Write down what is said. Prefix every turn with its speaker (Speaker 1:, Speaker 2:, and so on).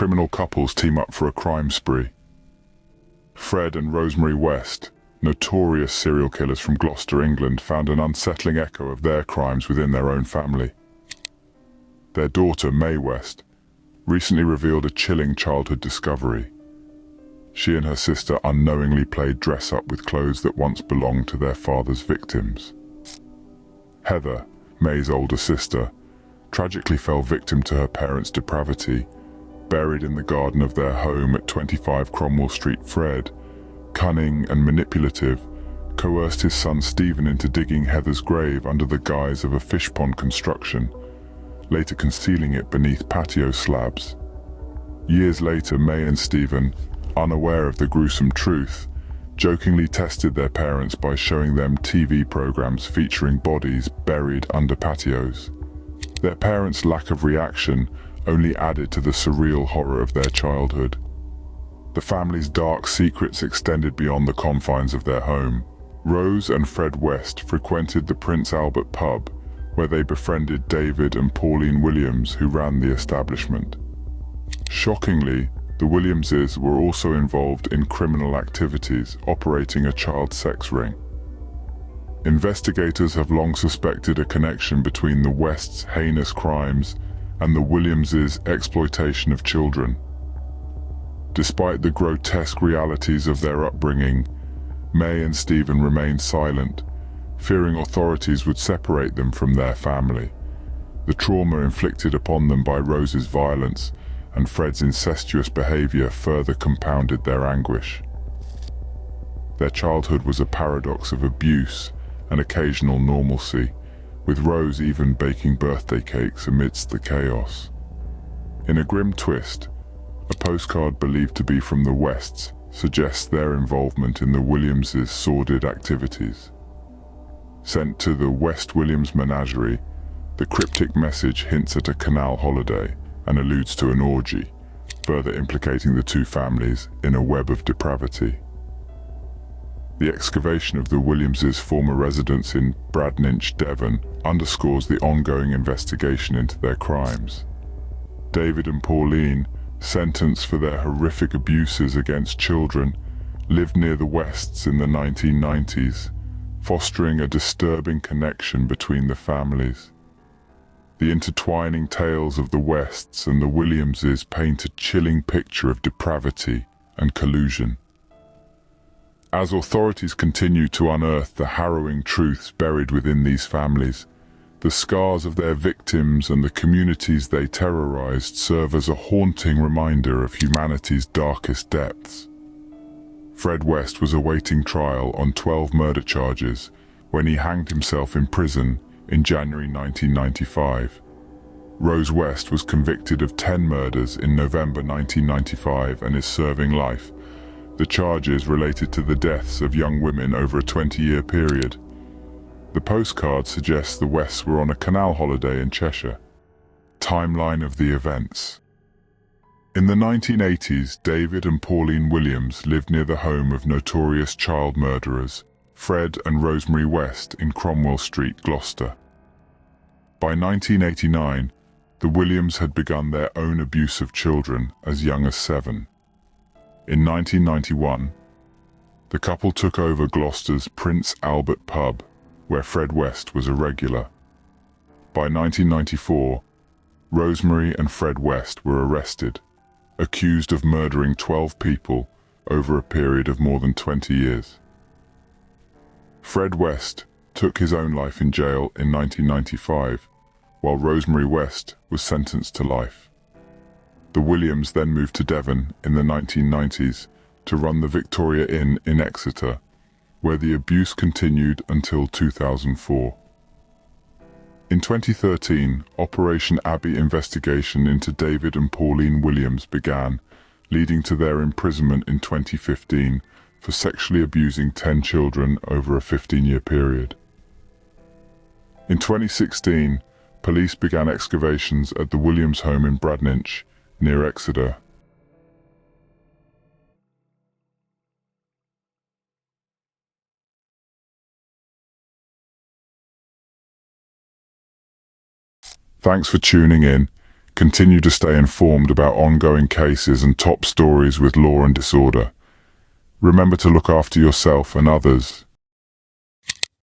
Speaker 1: criminal couples team up for a crime spree. Fred and Rosemary West, notorious serial killers from Gloucester, England, found an unsettling echo of their crimes within their own family. Their daughter, Mae West, recently revealed a chilling childhood discovery. She and her sister unknowingly played dress-up with clothes that once belonged to their father's victims. Heather, Mae's older sister, tragically fell victim to her parents' depravity. Buried in the garden of their home at 25 Cromwell Street, Fred, cunning and manipulative, coerced his son Stephen into digging Heather's grave under the guise of a fishpond construction, later concealing it beneath patio slabs. Years later, Mae and Stephen, unaware of the gruesome truth, jokingly tested their parents by showing them TV programs featuring bodies buried under patios. Their parents' lack of reaction only added to the surreal horror of their childhood. The family's dark secrets extended beyond the confines of their home. Rose and Fred West frequented the Prince Albert pub, where they befriended David and Pauline Williams, who ran the establishment. Shockingly, the Williamses were also involved in criminal activities, operating a child sex ring. Investigators have long suspected a connection between the Wests' heinous crimes and the Williamses' exploitation of children. Despite the grotesque realities of their upbringing, Mae and Stephen remained silent, fearing authorities would separate them from their family. The trauma inflicted upon them by Rose's violence and Fred's incestuous behavior further compounded their anguish. Their childhood was a paradox of abuse and occasional normalcy, with Rose even baking birthday cakes amidst the chaos. In a grim twist, a postcard believed to be from the Wests suggests their involvement in the Williamses' sordid activities. Sent to the West Williams menagerie, the cryptic message hints at a canal holiday and alludes to an orgy, further implicating the two families in a web of depravity. The excavation of the Williamses' former residence in Bradninch, Devon, underscores the ongoing investigation into their crimes. David and Pauline, sentenced for their horrific abuses against children, lived near the Wests in the 1990s, fostering a disturbing connection between the families. The intertwining tales of the Wests and the Williamses paint a chilling picture of depravity and collusion. As authorities continue to unearth the harrowing truths buried within these families, the scars of their victims and the communities they terrorized serve as a haunting reminder of humanity's darkest depths. Fred West was awaiting trial on 12 murder charges when he hanged himself in prison in January 1995. Rose West was convicted of 10 murders in November 1995 and is serving life. The charges related to the deaths of young women over a 20-year period. The postcard suggests the Wests were on a canal holiday in Cheshire. Timeline of the events. In the 1980s, David and Pauline Williams lived near the home of notorious child murderers, Fred and Rosemary West in Cromwell Street, Gloucester. By 1989, the Williams had begun their own abuse of children as young as 7. In 1991, the couple took over Gloucester's Prince Albert pub, where Fred West was a regular. By 1994, Rosemary and Fred West were arrested, accused of murdering 12 people over a period of more than 20 years. Fred West took his own life in jail in 1995, while Rosemary West was sentenced to life. The Williams then moved to Devon in the 1990s to run the Victoria Inn in Exeter, where the abuse continued until 2004. In 2013, Operation Abbey investigation into David and Pauline Williams began, leading to their imprisonment in 2015 for sexually abusing 10 children over a 15-year period. In 2016, police began excavations at the Williams home in Bradninch, near Exeter. Thanks for tuning in. Continue to stay informed about ongoing cases and top stories with law and disorder. Remember to look after yourself and others.